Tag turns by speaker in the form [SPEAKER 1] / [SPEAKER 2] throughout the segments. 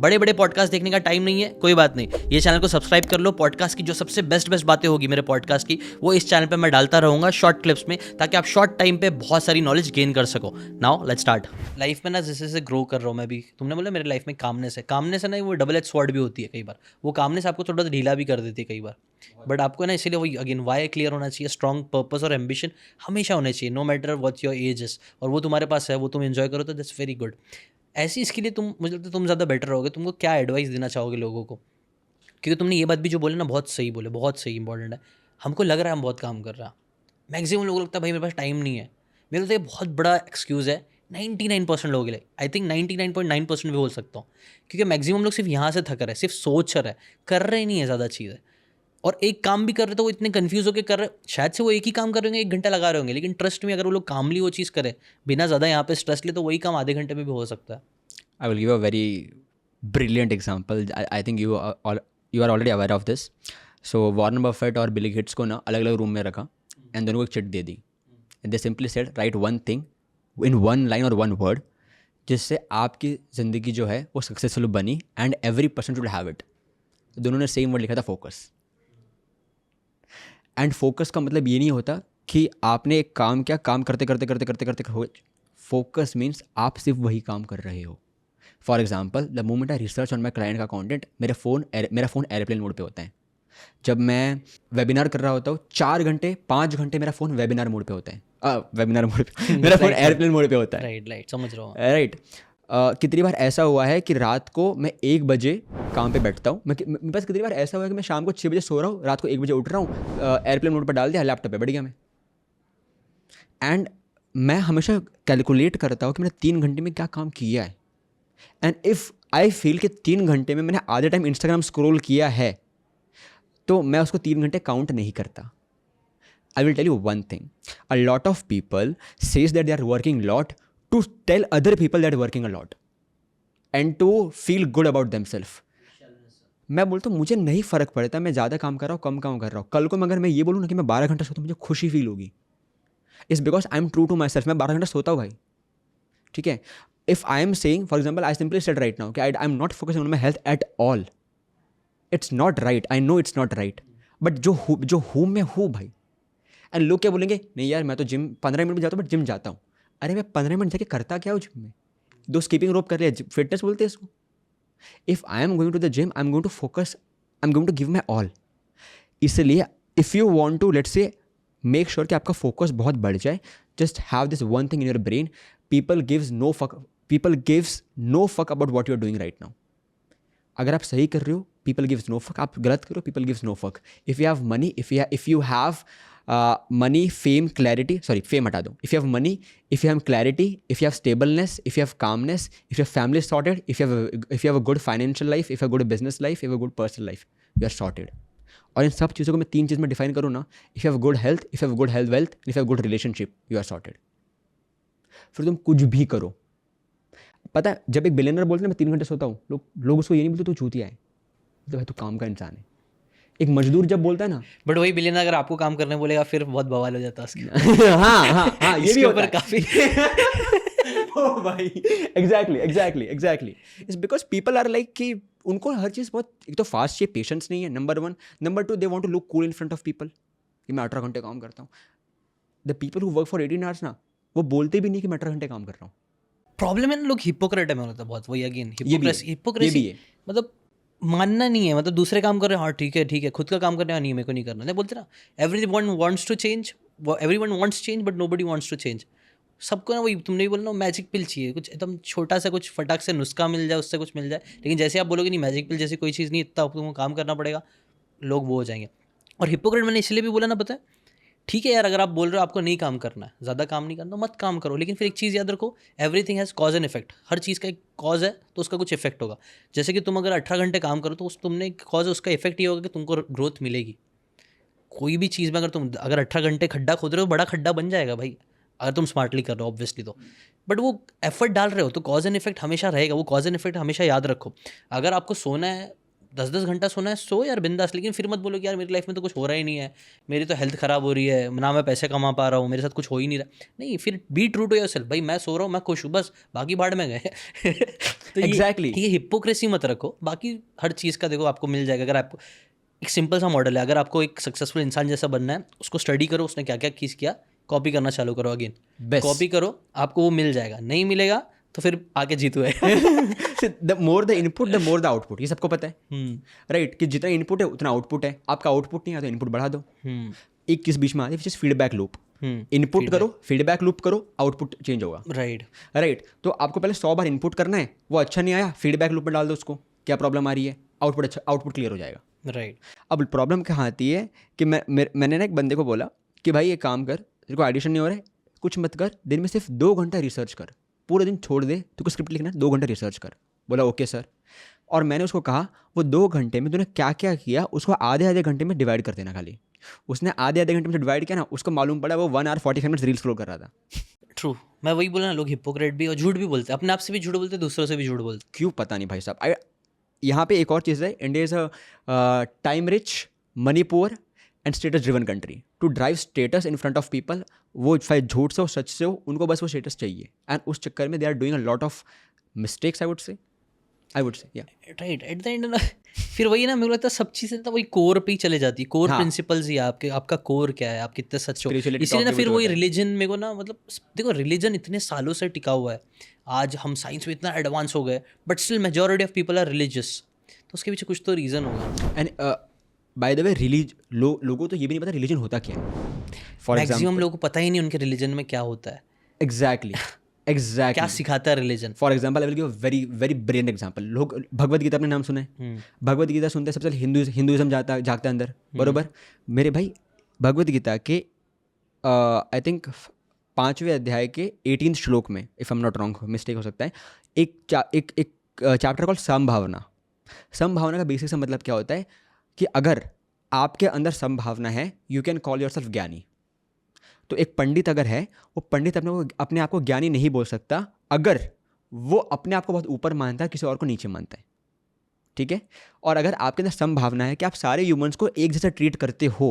[SPEAKER 1] बड़े बड़े पॉडकास्ट देखने का टाइम नहीं है, कोई बात नहीं, ये चैनल को सब्सक्राइब कर लो। पॉडकास्ट की जो सबसे बेस्ट बातें होगी मेरे पॉडकास्ट की, वो इस चैनल पे मैं डालता रहूँगा शॉर्ट क्लिप्स में, ताकि आप शॉर्ट टाइम पे बहुत सारी नॉलेज गेन कर सको। Now let's start. लाइफ में ना जैसे जैसे ग्रो कर रहा हूँ मैं भी, तुमने बोला मेरे लाइफ में कामनेस है ना, वो डबल एज स्वॉर्ड भी होती है कई बार। वो कामनेस आपको थोड़ा ढीला भी कर देती है कई बार, बट आपको ना इसलिए वही अगेन वाई क्लियर होना चाहिए। स्ट्रॉन्ग पर्पस और एम्बिशन हमेशा होने चाहिए, no matter what your age is, और वो तुम्हारे पास है, वो तुम एंजॉय करो तो दैट्स वेरी गुड। ऐसी इसके लिए तुम, मुझे लगता है तुम ज़्यादा बेटर रहोगे। तुमको क्या एडवाइस देना चाहोगे लोगों को, क्योंकि तुमने ये बात भी जो बोले ना बहुत सही बोले, बहुत सही इंपॉर्टेंट है। हमको लग रहा है हम बहुत काम कर रहा है, मैक्सिमम लोगों को लगता है भाई मेरे पास टाइम नहीं है। मेरे तो ये बहुत बड़ा एक्सक्यूज़ है 99% लोगों के लिए। आई थिंक 99.9% भी बोल सकता हूँ, क्योंकि मैक्सिमम लोग सिर्फ यहाँ से थक रहे हैं, सिर्फ सोच रहे हैं, कर रहे ही नहीं है ज़्यादा चीज़ें। और एक काम भी कर रहे तो वो इतने कन्फ्यूज़ होकर कर रहे, शायद से वो एक ही काम कर रहे होंगे, 1 घंटा लगा रहे होंगे, लेकिन ट्रस्ट में अगर वो लोग कामली वो चीज़ करें बिना ज़्यादा यहाँ पे स्ट्रेस ले, तो वही काम आधे घंटे में भी हो सकता है।
[SPEAKER 2] I will give a very brilliant example. I think you are already aware of this. So Warren Buffett और बिल गेट्स को ना अलग अलग रूम में रखा एंड दोनों को एक chit they the. They simply said right one thing in one line और वन वर्ड, जिससे आपकी ज़िंदगी जो है वो सक्सेसफुल बनी and every person should have it. दोनों ने सेम वर्ड लिखा था, फोकस। एंड फोकस का मतलब ये नहीं होता कि आपने एक काम किया, काम करते करते करते करते करते फोकस मीन्स आप सिर्फ वही काम कर रहे हो। For example, the moment I research on my client का कॉन्टेंट, मेरा फ़ोन एयरप्लेन मोड पे होता है। जब मैं वेबिनार कर रहा होता हूँ 4 घंटे 5 घंटे मेरा फ़ोन वेबिनार मोड पे होता है, वेबिनार मोड पे मेरा फ़ोन एयरप्लेन मोड पे होता है।
[SPEAKER 1] राइट, समझ रहा हूँ।
[SPEAKER 2] राइट। कितनी बार ऐसा हुआ है कि रात को मैं 1 बजे काम पे बैठता हूँ, मेरे पास कितनी बार ऐसा हुआ है कि मैं शाम को 6 बजे सो रहा हूँ, रात को 1 बजे उठ रहा हूँ, एयरप्लेन मोड पर डाल दिया, लैपटॉप पे बैठ गया मैं। एंड मैं हमेशा कैलकुलेट करता हूँ कि मैंने 3 घंटे में क्या काम किया है। एंड इफ़ आई फील कि 3 घंटे में मैंने आधे टाइम इंस्टाग्राम स्क्रॉल किया है, तो मैं उसको 3 घंटे काउंट नहीं करता। I will tell you one thing, a lot of people says that they are working lot to tell other people that working a lot and to feel good about themself. मैं बोलता हूँ मुझे नहीं फ़र्क पड़ता मैं ज़्यादा काम कर रहा हूँ कम काम कर रहा हूँ। कल को अगर मैं ये बोलूँ ना कि मैं 12 घंटा सोता हूँ, मुझे खुशी फील होगी। It's because I am true to my self. मैं 12 घंटा सोता हूँ भाई, ठीक है। If I am saying, for example, I simply said right now, okay, I'm not focusing on my health at all. It's not right. I know it's not right. But जो हूँ मैं हूँ भाई। एंड लोग क्या बोलेंगे, नहीं यार मैं तो जिम 15 मिनट में जाता हूँ, बट जिम जाता हूँ। अरे मैं 15 मिनट जाके करता क्या हूँ जिम में? 2 स्कीपिंग रोप कर लिया, फिटनेस बोलते हैं इसको। If I am going to the gym, I am going to focus, I am going to give my all. इसलिए if you want to let's say make sure कि आपका फोकस बहुत बढ़ जाए, just have this one thing in your brain, people gives no fuck about what you are doing right now. अगर आप सही कर रहे हो, पीपल गिव्स नो फक। आप गलत करो, people gives no fuck. If you have money, if you have money, fame, clarity, sorry fame हटा दो। If you have money, if you have clarity, if you have stableness, if you have calmness, if you have family sorted, if you have a good financial life, if you have good business life, if you have good personal life, you are sorted. और इन सब चीज़ों को मैं 3 चीज़ में define करूँ ना, if you have good health, if you have good health wealth, if you have good relationship, you are sorted. फिर तुम कुछ भी करो। पता है जब एक बिलियनर बोलते हैं मैं 3 घंटे सोता हूँ, लोग उसको ये नहीं बोलते तू चूतिया है, तो भाई तू काम का इंसान है। एक मजदूर जब बोलता है ना,
[SPEAKER 1] बट वही बिलियनर अगर आपको काम करने बोलेगा फिर बहुत बवाल हो जाता है उसके।
[SPEAKER 2] हाँ ये भी होता है
[SPEAKER 1] काफी।
[SPEAKER 2] ओ भाई, exactly it's because people are like कि उनको हर चीज़ बहुत, एक तो फास्ट चाहिए, पेशेंस नहीं है, number 1। Number 2, they want to look cool in front of people कि मैं 18 घंटे काम करता हूँ। The people who work for 18 hours ना, वो बोलते भी नहीं कि मैं 18 घंटे काम कर रहा हूँ।
[SPEAKER 1] प्रॉब्लम है ना, लोग हिपोक्रेट है, मैं बोलता बहुत, वही अगेन
[SPEAKER 2] ये भी
[SPEAKER 1] हिपोक्रेसी
[SPEAKER 2] है।
[SPEAKER 1] मतलब मानना नहीं है, मतलब दूसरे काम कर रहे हैं, हाँ ठीक है, खुद का काम करने नहीं, मेरे को नहीं करना। नहीं बोलते ना, everyone wants to change, everyone wants change but nobody wants to change. सबको ना वही तुमने भी बोला ना, मैजिक पिल चाहिए, कुछ एकदम छोटा सा कुछ फटाक से नुस्खा मिल जाए, उससे कुछ मिल जाए। लेकिन जैसे आप बोलोगे नहीं, मैजिक पिल जैसी कोई चीज़ नहीं, इतना तुमको काम करना पड़ेगा, लोग वो हो जाएंगे। और हिपोक्रेट मैंने इसलिए भी बोला ना, पता है, ठीक है यार, अगर आप बोल रहे हो आपको नहीं काम करना है, ज़्यादा काम नहीं करना, मत काम करो, लेकिन फिर एक चीज़ याद रखो, everything has cause and effect. हर चीज़ का एक कॉज है तो उसका कुछ इफेक्ट होगा। जैसे कि तुम अगर 18 घंटे काम करो तो तुमने एक कॉज है, उसका इफेक्ट ये होगा कि तुमको ग्रोथ मिलेगी। कोई भी चीज़ में अगर 18 घंटे खड्डा खोद रहे हो, बड़ा खड्डा बन जाएगा भाई, अगर तुम स्मार्टली कर रहे हो ऑब्वियसली तो। बट वो एफर्ट डाल रहे हो तो कॉज एंड इफेक्ट हमेशा रहेगा, वो कॉज एंड इफेक्ट हमेशा याद रखो। अगर आपको सोना है, 10-10 घंटा सोना है, सो यार बिंदास, लेकिन फिर मत बोलो कि यार मेरी लाइफ में तो कुछ हो रहा ही नहीं है, मेरी तो हेल्थ खराब हो रही है, ना मैं पैसे कमा पा रहा हूँ, मेरे साथ कुछ हो ही नहीं रहा। नहीं, फिर बी ट्रू टू योरसेल्फ, भाई मैं सो रहा हूँ, मैं खुश हूँ, बस बाकी भाड़ में गए। तो
[SPEAKER 2] Exactly.
[SPEAKER 1] ये हिपोक्रेसी मत रखो, बाकी हर चीज़ का देखो आपको मिल जाएगा। अगर आपको एक सिंपल सा मॉडल है, अगर आपको एक सक्सेसफुल इंसान जैसा बनना है, उसको स्टडी करो, उसने क्या क्या चीज़ किया, कॉपी करना चालू करो, अगेन
[SPEAKER 2] Best.
[SPEAKER 1] कॉपी करो, आपको वो मिल जाएगा। नहीं मिलेगा तो फिर आके जीतू है।
[SPEAKER 2] The more the input the more the output, ये सबको पता है, राइट? कि जितना इनपुट है उतना आउटपुट है। आपका आउटपुट नहीं है तो इनपुट बढ़ा दो। एक चीज़ बीच में आती है, which is feedback loop. Input करो, फीडबैक लूप करो, आउटपुट चेंज होगा। राइट। तो आपको पहले 100 बार इनपुट करना है, वो अच्छा नहीं आया, फीडबैक लूप में डाल दो उसको, क्या प्रॉब्लम आ रही है, आउटपुट अच्छा, आउटपुट क्लियर हो जाएगा।
[SPEAKER 1] राइट।
[SPEAKER 2] अब प्रॉब्लम कहाँ आती है कि मैंने ना एक बंदे को बोला कि भाई एक काम कर, तेरे को ऑडिशन नहीं हो रहा है, कुछ मत कर, दिन में सिर्फ 2 घंटा रिसर्च कर, पूरे दिन छोड़ दे, तू को स्क्रिप्ट लिखना है, 2 घंटा रिसर्च कर। बोला ओके सर। और मैंने उसको कहा वो 2 घंटे में तूने क्या क्या किया उसको आधे घंटे में डिवाइड कर देना खाली। उसने आधे घंटे में डिवाइड किया ना, उसको मालूम पड़ा वो 1 hour 45 minutes रील स्क्रॉल कर रहा था।
[SPEAKER 1] ट्रू, मैं वही बोला ना, लोग हिपोक्रेट भी और झूठ भी बोलते हैं, अपने आप से भी झूठ बोलते हैं, दूसरों से भी झूठ बोलते
[SPEAKER 2] क्यों पता नहीं भाई साहब। यहाँ पे एक और चीज़ है, India is a time rich, money poor and status driven country. To drive status in front of people, वो चाहे झूठ से हो सच से हो, उनको बस वो स्टेटस चाहिए, एंड उस चक्कर में they are doing a lot of mistakes. I would say yeah
[SPEAKER 1] right. At the end ना, फिर वही ना, मेरे को लगता है सब चीज़ें तो वही कोर पे ही चले जाती है। कोर
[SPEAKER 2] हाँ।
[SPEAKER 1] प्रिंसिपल्स ही आपके, आपका कोर क्या है, आप कितने सच हो।
[SPEAKER 2] Spirituality
[SPEAKER 1] इसीलिए ना
[SPEAKER 2] talk
[SPEAKER 1] फिर
[SPEAKER 2] भी
[SPEAKER 1] वही
[SPEAKER 2] होता है।
[SPEAKER 1] रिलीजन मेरे को ना, मतलब देखो रिलीजन इतने सालों से टिका हुआ है, आज हम साइंस में इतना एडवांस हो गए, but still majority of people are religious, तो उसके पीछे कुछ तो रीज़न होगा।
[SPEAKER 2] एंड बाय द वे लोगों को तो ये भी नहीं पता रिलीजन होता क्या है। फॉर
[SPEAKER 1] मैक्सिमम
[SPEAKER 2] एग्जाम्पल,
[SPEAKER 1] लोगों को पता ही नहीं उनके रिलीजन में क्या होता है,
[SPEAKER 2] एग्जैक्टली
[SPEAKER 1] क्या सिखाता है religion.
[SPEAKER 2] For example I will give a very very brilliant example. लोग भगवद गीता अपने नाम सुने हैं, भगवद गीता सुनते हैं सबसे पहले हिंदुइज्म जागता है अंदर, बरोबर। मेरे भाई भगवद गीता के आई थिंक 5वें अध्याय के 18th श्लोक में, if I am not wrong, mistake हो सकता है, एक चैप्टर कॉल्ड समभावना। समभावना का बेसिक सा मतलब क्या होता है कि अगर आपके अंदर समभावना है, यू कैन कॉल योरसेल्फ ज्ञानी। तो एक पंडित अगर है, वो पंडित अपने आप को ज्ञानी नहीं बोल सकता अगर वो अपने आप को बहुत ऊपर मानता है, किसी और को नीचे मानता है, ठीक है। और अगर आपके अंदर संभावना है कि आप सारे ह्यूमंस को एक जैसा ट्रीट करते हो,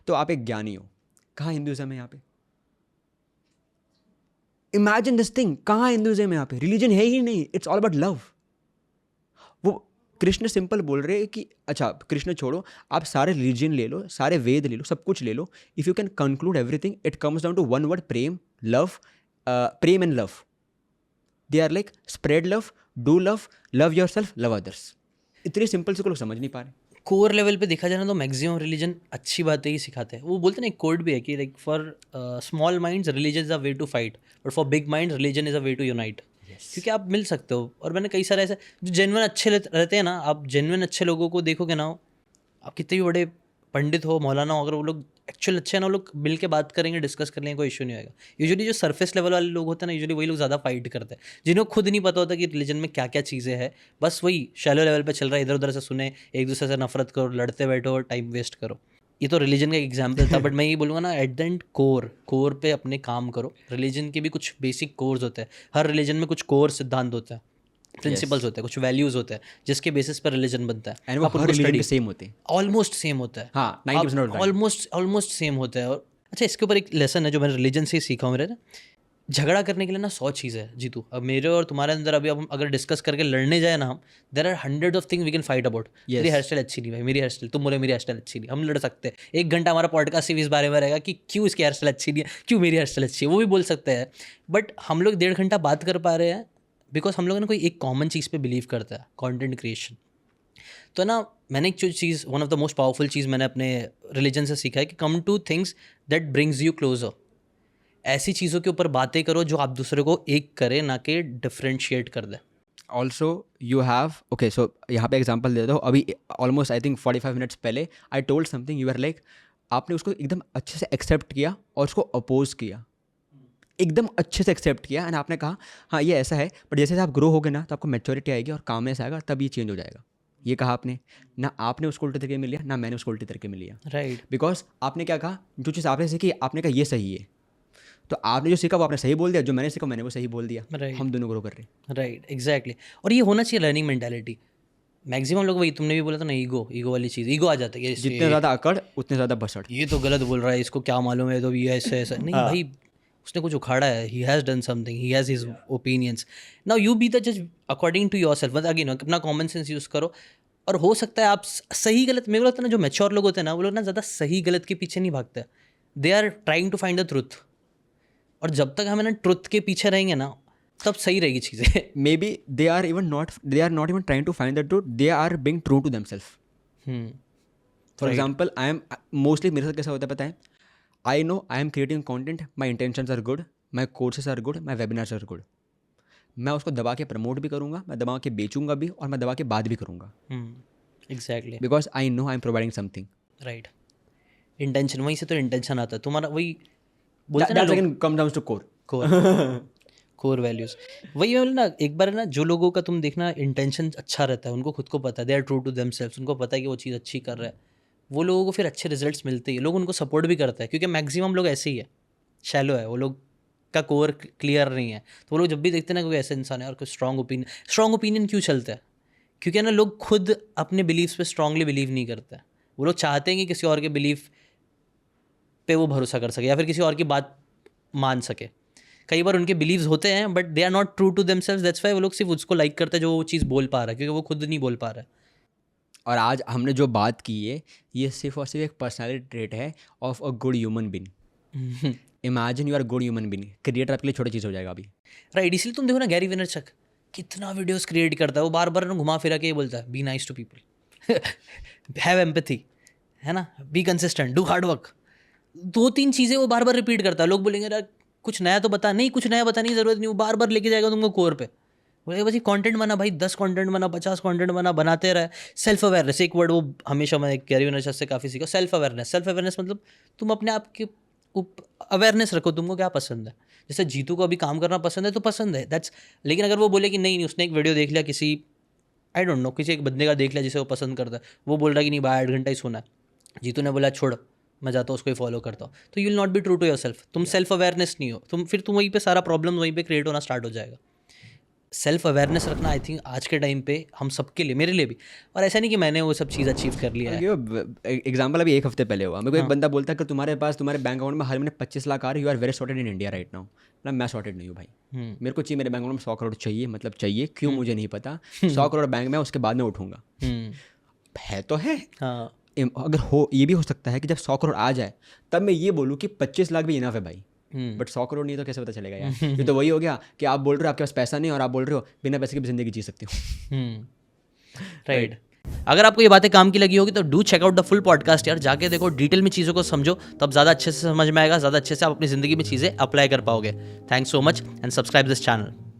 [SPEAKER 2] तो आप एक ज्ञानी हो। कहाँ हिंदुइज्म है यहाँ पे? इमेजिन दिस थिंग, कहाँ हिंदुइज्म है यहाँ पे? रिलीजन है ही नहीं, इट्स ऑल अबाउट लव। वो कृष्ण सिंपल बोल रहे हैं कि अच्छा कृष्ण छोड़ो, आप सारे रिलीजन ले लो, सारे वेद ले लो, सब कुछ ले लो, if you can conclude everything, it comes down to one word, प्रेम, लव, प्रेम and love. They are like spread love, do love, love yourself, love others. इतने सिंपल से को लोग समझ नहीं पा रहे।
[SPEAKER 1] कोर लेवल पे देखा जाए ना तो मैक्सिमम रिलीजन अच्छी बातें ही सिखाते हैं। वो बोलते हैं ना, एक कोड भी है कि like for small minds religion is a way to fight, but for big minds religion is a way to unite. क्योंकि आप मिल सकते हो। और मैंने कई सारे ऐसे जो जेन्युइन अच्छे रहते हैं ना, आप जेन्युइन अच्छे लोगों को देखोगे ना, आप कितने भी बड़े पंडित हो, मौलाना हो, अगर वो लोग एक्चुअल अच्छे हैं ना, वो लोग मिल के बात करेंगे, डिस्कस कर लेंगे, कोई इशू नहीं आएगा। यूजुअली जो सरफेस लेवल वाले लोग होते हैं ना, यूजुअली वही लोग ज़्यादा फाइट करते हैं, जिन्हें खुद नहीं पता होता कि रिलीजन में क्या क्या चीज़ें हैं। बस वही शैलो लेवल पे चल रहा है, इधर उधर से सुने, एक दूसरे से नफरत करो, लड़ते बैठो और टाइम वेस्ट करो। ये तो रिलीजन का एग्जाम्पल था, बट मैं ये बोलूँगा ना, एट द एंड कोर पे अपने काम करो। रिलीजन के भी कुछ बेसिक कोर्स होते हैं, हर रिलीजन में कुछ कोर सिद्धांत होते हैं, प्रिंसिपल्स होते हैं, कुछ वैल्यूज होते हैं, जिसके बेसिस पर रिलीजन बनता है।
[SPEAKER 2] एंड वो हर रिलीजन सेम होते हैं,
[SPEAKER 1] ऑलमोस्ट सेम होता है।
[SPEAKER 2] हाँ 90%
[SPEAKER 1] ऑलमोस्ट सेम होता है। और अच्छा, इसके ऊपर एक लेसन है जो मैंने रिलीजन से ही सीखा हूँ। मेरे ना झगड़ा करने के लिए ना 100 चीज़ है जीतू। अब मेरे और तुम्हारे अंदर अभी अब हम अगर डिस्कस करके लड़ने जाए ना, हम there are hundreds of things we can fight about. मेरी हेयर स्टाइल अच्छी नहीं भाई, मेरी हेयर स्टाइल, तुम बोले मेरी हेयर स्टाइल अच्छी नहीं, हम लड़ सकते हैं। 1 घंटा हमारा पॉडकास्ट इस बारे में रहेगा कि क्यों इसकी हेयर स्टाइल अच्छी नहीं है, क्यों मेरी हेयर स्टाइल अच्छी है, वो भी बोल सकते हैं। बट हम लोग 1.5 घंटा बात कर पा रहे हैं बिकॉज हम लोग ना कोई एक कॉमन चीज़ पे बिलीव करता है, कंटेंट क्रिएशन। तो ना मैंने एक जो चीज़, one of the most powerful चीज़ मैंने अपने रिलीजन से सीखा है कि come to things that brings you closer. ऐसी चीज़ों के ऊपर बातें करो जो आप दूसरे को एक करे, ना कि डिफ्रेंशिएट कर दे।
[SPEAKER 2] ऑल्सो यू हैव ओके, सो यहाँ पे एग्जाम्पल दे दो। अभी ऑलमोस्ट आई थिंक 45 मिनट्स पहले I told something, you are like, आपने उसको एकदम अच्छे से एक्सेप्ट किया और उसको अपोज किया, एकदम अच्छे से एक्सेप्ट किया, एंड आपने कहा हाँ ये ऐसा है, बट जैसे आप ग्रो होगे ना तो आपको मैच्योरिटी आएगी और कामनेस आएगा, तब ये चेंज हो जाएगा। ये कहा आपने ना, आपने उसको उल्टे तरीके में लिया, ना मैंने उसको उल्टे तरीके में लिया।
[SPEAKER 1] राइट।
[SPEAKER 2] बिकॉज आपने क्या कहा, जो चीज़ आपने सीखी आपने कहा ये सही है, तो आपने जो सीखा वो आपने सही बोल दिया, जो मैंने सीखा मैंने वो सही बोल दिया।
[SPEAKER 1] Right.
[SPEAKER 2] हम दोनों ग्रो कर रहे हैं।
[SPEAKER 1] Right, exactly. और ये होना चाहिए लर्निंग मेंटालिटी। मैक्सिमम लोग वही तुमने भी बोला था ना, ईगो वाली चीज़, ईगो आ जाता है कि
[SPEAKER 2] जितने ज़्यादा अकड़ उतने ज़्यादा बसड़।
[SPEAKER 1] ये तो गलत बोल रहा है, इसको क्या मालूम है, तो ये ऐसे ऐसा नहीं भाई, उसने कुछ उखाड़ा है, he has done something, he has his opinions, now you be the जज अकॉर्डिंग टू योर सेल्फ। मतलब अगेन अपना कॉमन सेंस यूज़ करो, और हो सकता है आप सही गलत, मेरे को लगता है ना जो मैच्योर लोग होते हैं ना, वो लोग ना ज़्यादा सही गलत के पीछे नहीं भागते, they are trying to find the truth, और जब तक हमें ना ट्रुथ के पीछे रहेंगे ना, तब सही रहेगी चीज़ें।
[SPEAKER 2] Maybe they are not even trying to find the truth, they are being true to themselves. For example, I am mostly, मेरे साथ कैसा होता है पता है, I know I am creating content, my intentions are good, my courses are good, my webinars are good. मैं उसको दबा के प्रमोट भी करूँगा, मैं दबा के बेचूंगा भी, और मैं दबा के बात भी करूँगा,
[SPEAKER 1] exactly,
[SPEAKER 2] because I know I am providing something.
[SPEAKER 1] Right. Intention, वहीं से तो इंटेंशन आता है तुम्हारा, वही बोलते हैं ना लोग,
[SPEAKER 2] come down to core.
[SPEAKER 1] Core values. वही मतलब ना, एक बार ना जो लोगों का तुम देखना इंटेंशन अच्छा रहता है, उनको खुद को पता है, they are true to themselves, उनको पता है कि वो चीज़ अच्छी कर रहा है, वो लोगों को फिर अच्छे रिजल्ट्स मिलते हैं, लोग उनको सपोर्ट भी करता है, क्योंकि मैक्सिमम लोग ऐसे ही है, शैलो है, वो लोग का कोर क्लियर नहीं है, तो वो लोग जब भी देखते हैं ना कोई ऐसा इंसान है और कोई स्ट्रॉन्ग ओपिनियन क्यों चलता है, क्योंकि ना लोग खुद अपने बिलीव्स पे स्ट्रांगली बिलीव नहीं करते हैं, वो लोग चाहते हैं कि किसी और के बिलीफ पे वो भरोसा कर सके या फिर किसी और की बात मान सके। कई बार उनके बिलीव्स होते हैं but they are not true to themselves, that's why वो लोग सिर्फ उसको लाइक करते हैं जो वो चीज़ बोल पा रहा है, क्योंकि वो खुद नहीं बोल पा रहा है।
[SPEAKER 2] और आज हमने जो बात की है, ये सिर्फ और सिर्फ एक पर्सनैलिटी ट्रेट है of a good human being. Imagine you are good human being, creator आपके लिए छोटी चीज़ हो जाएगा अभी।
[SPEAKER 1] राइट, इसलिए तुम देखो ना गैरी विनरचक कितना वीडियोस क्रिएट करता है, वो बार बार घुमा फिरा के ये बोलता है, be nice to people, have empathy, है ना, be consistent, do hard work, 2-3 चीज़ें वो बार बार रिपीट करता है। लोग बोलेंगे यार कुछ नया तो बता, नहीं कुछ नया बताने की ज़रूरत नहीं, वो बार बार लेके जाएगा तुमको कोर पे, बोलेगा बस ये कंटेंट बना भाई, 10 कंटेंट बना, 50 कंटेंट बना, बनाते रहे। सेल्फ अवेयरनेस एक वर्ड वो हमेशा मैं गैरी विनरचक से काफ़ी सीखा, सेल्फ अवेयरनेस मतलब तुम अपने आप के अवेयरनेस रखो, तुमको क्या पसंद है। जैसे जीतू को अभी काम करना पसंद है तो पसंद है, दैट्स, लेकिन अगर वो बोले कि नहीं उसने एक वीडियो देख लिया किसी, आई डोंट नो, किसी एक बंदे का देख लिया जिसे वो पसंद करता है, वो बोल रहा है कि नहीं भाई 8 घंटा ही सोना है, जीतू ने बोला छोड़ मैं जाता हूँ उसको ही फॉलो करता हूँ, तो you will not be true to yourself, तुम सेल्फ अवेयरनेस नहीं हो, तुम वहीं पे सारा प्रॉब्लम वहीं पे क्रिएट होना स्टार्ट हो जाएगा। सेल्फ अवेयरनेस रखना आई थिंक आज के टाइम पे हम सबके लिए, मेरे लिए भी, और ऐसा नहीं कि मैंने वो सब चीज़ अचीव कर लिया है।
[SPEAKER 2] एग्जाम्पल अभी 1 हफ्ते पहले हुआ, मेरे को एक बंदा बोलता है कि तुम्हारे बैंक अकाउंट में हर महीने 25 लाख आ रहे, you are very sorted in India right now. मतलब मैं सॉर्टेड नहीं हूँ भाई, मेरे को चाहिए, मेरे बैंक अकाउंट में 100 करोड़ चाहिए, मतलब चाहिए क्यों मुझे नहीं पता, 100 करोड़ बैंक में, उसके बाद में उठूंगा, है तो है।
[SPEAKER 1] हाँ,
[SPEAKER 2] अगर हो, ये भी हो सकता है कि जब 100 करोड़ आ जाए तब मैं ये बोलूँ कि 25 लाख भी इनफ है भाई, बट 100 करोड़ नहीं तो कैसे पता चलेगा यार। ये तो वही हो गया कि आप बोल रहे हो आपके पास पैसा नहीं, और आप बोल रहे हो बिना पैसे की भी जिंदगी जी सकती हूँ।
[SPEAKER 1] राइट। अगर आपको ये बातें काम की लगी होगी तो do check out the full podcast यार, जाके देखो, डिटेल में चीज़ों को समझो, तब ज़्यादा अच्छे से समझ में आएगा, ज़्यादा अच्छे से आप अपनी ज़िंदगी में चीज़ें अप्लाई कर पाओगे। Thanks so much and subscribe this channel.